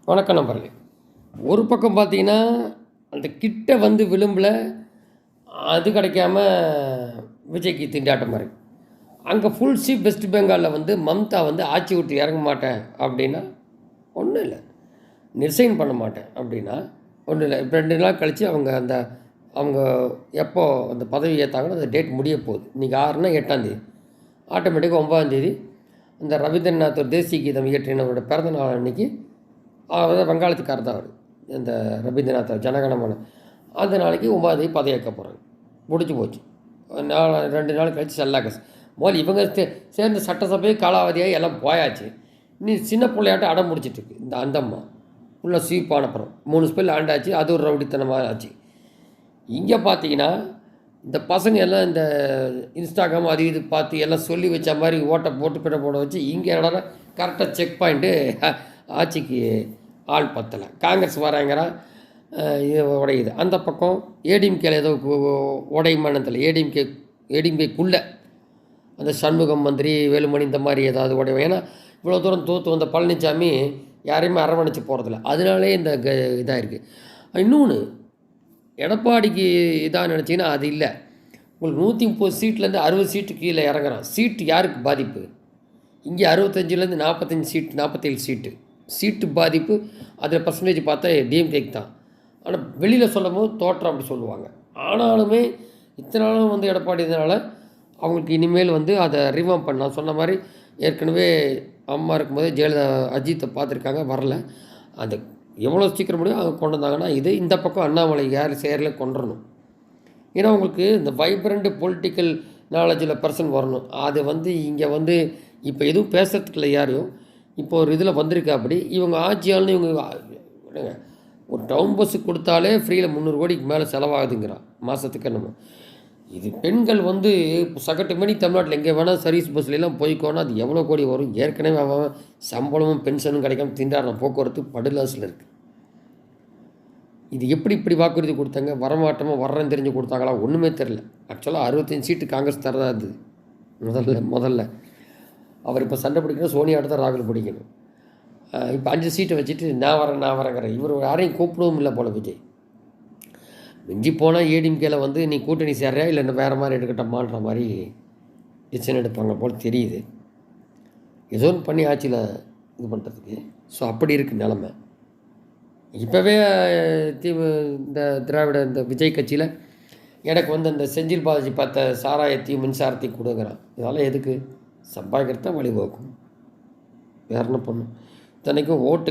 வணக்கம் நண்பர்களே. ஒரு பக்கம் பார்த்தீங்கன்னா, அந்த கிட்ட வந்து விளிம்பில் அது கிடைக்காம விஜய்க்கு திண்டாட்டம் இருக்கு. அங்கே ஃபுல் சீப் வெஸ்ட் பெங்காலில் வந்து மம்தா வந்து ஆட்சி விட்டு இறங்க மாட்டேன் அப்படின்னா ஒன்றும் இல்லை, ரிசைன் பண்ண மாட்டேன் அப்படின்னா ஒன்றும் இல்லை. இப்போ 2 நாள் கழித்து அவங்க எப்போ அந்த பதவி ஏற்றாங்களோ அந்த டேட் முடிய போகுது. இன்றைக்கி 6னா 8ஆந்தேதி, ஆட்டோமேட்டிக்காக 9ஆந்தேதி இந்த ரவீந்திரநாத் தேசிய கீதம் இயற்றினவரோட பிறந்த நாள் அன்றைக்கி அவர் வங்காளத்துக்காரர் தான் அவர், இந்த ரவீந்திரநாத் ஜனகணமன. அந்த நாளைக்கு 9ஆந்தேதி பதவியேற்க போகிறாங்க. முடிச்சு போச்சு. 2 நாள் கழித்து செல்லாகஸ் முதல்ல இவங்க சேர்ந்த சட்டசபையை காலாவதியாகி எல்லாம் போயாச்சு. நீ சின்ன பிள்ளையாட்ட அடம் முடிச்சிட்ருக்கு இந்த அந்தம்மா. உள்ள ஸ்வீப்பான அப்புறம் 3 ஸ்பெல் ஆண்டாச்சு, அது ஒரு ரவுடித்தனமாக ஆச்சு. இங்கே பார்த்தீங்கன்னா இந்த பசங்க எல்லாம் இந்த இன்ஸ்டாகிராம் அது இது பார்த்து எல்லாம் சொல்லி வச்ச மாதிரி ஓட்டை போட வச்சு இங்கே என்னடா கரெக்டாக செக் பாயிண்ட்டு ஆட்சிக்கு ஆள் பத்தலை. காங்கிரஸ் வராங்கிறான், இது உடையுது. அந்த பக்கம் ஏடிஎம்கேல ஏதோ உடையுமானதில்லை. ஏடிஎம்கேக்குள்ளே அந்த சண்முகம் மந்திரி வேலுமணி இந்த மாதிரி ஏதாவது உடையும். ஏன்னா இவ்வளோ தூரம் தோற்று வந்த பழனிசாமி யாரையுமே அரவணைச்சு போகிறதில்ல. அதனாலே இந்த இதாக இருக்குது. இன்னொன்று, எடப்பாடிக்கு இதாக நினச்சிங்கன்னா அது இல்லை. உங்களுக்கு 130 சீட்லேருந்து 60 சீட்டு கீழே இறங்குறான். சீட்டு யாருக்கு பாதிப்பு? இங்கே 65லேருந்து 45 சீட், 47 சீட்டு பாதிப்பு. அதில் பர்சன்டேஜ் பார்த்தா டிஎம்கேக்கு தான். ஆனால் வெளியில் சொல்லும் போது தோற்றம் அப்படி சொல்லுவாங்க. ஆனாலுமே இத்தனை நாளும் வந்து எடப்பாடி இதனால் அவங்களுக்கு இனிமேல் வந்து அதை ரிவார்ம் பண்ணலாம். சொன்ன மாதிரி ஏற்கனவே அம்மா இருக்கும்போதே ஜெயலலிதா அஜித்தை பார்த்துருக்காங்க, வரல. அந்த எவ்வளோ சீக்கிரம் முடியும் அவங்க கொண்டு வந்தாங்கன்னா இந்த பக்கம் அண்ணாமலை யார் சேரில் கொண்டுறணும். ஏன்னா உங்களுக்கு இந்த வைப்ரண்ட் பொலிட்டிக்கல் நாலேஜில் பர்சன் வரணும். அது வந்து இங்கே வந்து இப்போ எதுவும் பேசுறதுக்கு இல்லை யாரையும். இப்போ ஒரு இதில் வந்திருக்கா அப்படி இவங்க ஆட்சியாளன்னு இவங்க ஒரு டவுன் பஸ்ஸுக்கு கொடுத்தாலே ஃப்ரீயில் 300 கோடிக்கு மேலே செலவாகுதுங்கிறான் மாதத்துக்கு. நம்ம இது பெண்கள் வந்து சகட்டு மணி தமிழ்நாட்டில் எங்கே வேணால் சர்வீஸ் பஸ்லாம் போய்க்கோன்னா அது எவ்வளோ கோடி வரும்? ஏற்கனவே அவன் சம்பளமும் பென்ஷனும் கிடைக்காம திண்டாடுற போக்குவரத்து படுலாஸில் இருக்குது. இது எப்படி இப்படி வாக்குறுதி கொடுத்தாங்க? வரமாட்டமாக வர்றேன்னு தெரிஞ்சு கொடுத்தாங்களா? ஒன்றுமே தெரில. ஆக்சுவலாக 65 சீட்டு காங்கிரஸ் தரதா இருந்தது முதல்ல. அவர் இப்போ சண்டை பிடிக்கணும், சோனியாட்ட தான் ராகுல் பிடிக்கணும். இப்போ 5 சீட்டை வச்சுட்டு நான் வரேங்கிறேன். இவர் யாரையும் கூப்பிடவும் இல்லை போல் விஜய். மிஞ்சி போனால் ஏடிஎம்கேல வந்து நீ கூட்டணி சேர்றியா இல்லை வேறு மாதிரி எடுக்கட்டமான்ற மாதிரி டிசிஷன் எடுப்பாங்க போல் தெரியுது. ஏதோ ஒன்று பண்ணி ஆட்சியில் இது பண்ணுறதுக்கு. ஸோ அப்படி இருக்குது நிலமை. இப்போவே இந்த திராவிட இந்த விஜய் கட்சியில் எனக்கு வந்து அந்த செஞ்சில் பாலாஜி பார்த்த சாராயத்தையும் மின்சாரத்தையும் கொடுக்குறான். இதெல்லாம் எதுக்கு? சம்பாதிக்கிறது தான் வழிவகுக்கும், வேறு என்ன பண்ணும்? இத்தனைக்கும் ஓட்டுக்கு